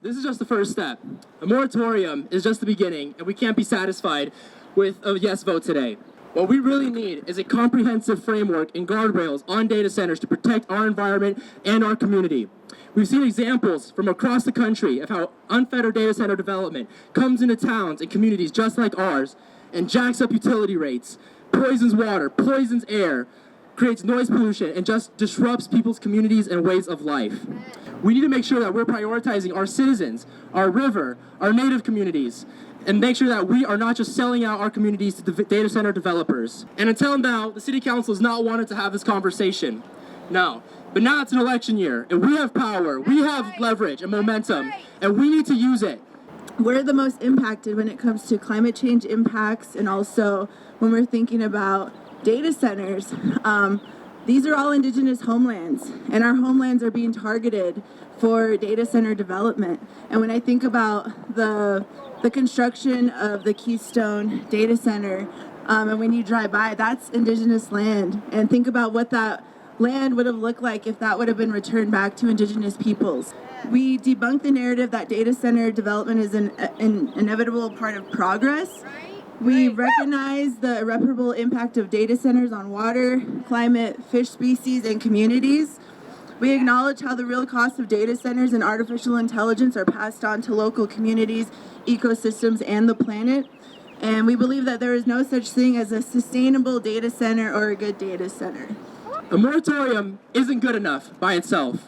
This is just the first step. A moratorium is just the beginning, and we can't be satisfied with a yes vote today. What we really need is a comprehensive framework and guardrails on data centers to protect our environment and our community. We've seen examples from across the country of how unfettered data center development comes into towns and communities just like ours and jacks up utility rates, poisons water, poisons air, creates noise pollution, and just disrupts people's communities and ways of life. We need to make sure that we're prioritizing our citizens, our river, our native communities, and make sure that we are not just selling out our communities to the data center developers. And until now, the City Council has not wanted to have this conversation. No. But now it's an election year, and we have power, we have leverage and momentum, and we need to use it. We're the most impacted when it comes to climate change impacts, and also when we're thinking about data centers. These are all Indigenous homelands, and our homelands are being targeted for data center development. And when I think about the construction of the Keystone data center, and when you drive by, that's Indigenous land. And think about what that land would have looked like if that would have been returned back to Indigenous peoples. We debunk the narrative that data center development is an inevitable part of progress. We recognize the irreparable impact of data centers on water, climate, fish species, and communities. We acknowledge how the real costs of data centers and artificial intelligence are passed on to local communities, ecosystems, and the planet. And we believe that there is no such thing as a sustainable data center or a good data center. A moratorium isn't good enough by itself.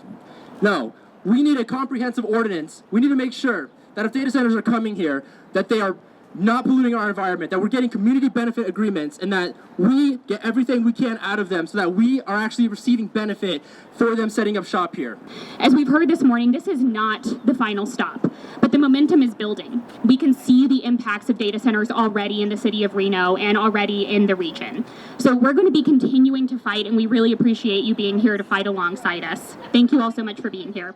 No, we need a comprehensive ordinance. We need to make sure that if data centers are coming here, that they are not polluting our environment, that we're getting community benefit agreements, and that we get everything we can out of them so that we are actually receiving benefit for them setting up shop here. As we've heard this morning, this is not the final stop, but the momentum is building. We can see the impacts of data centers already in the city of Reno and already in the region. So we're going to be continuing to fight, and we really appreciate you being here to fight alongside us. Thank you all so much for being here.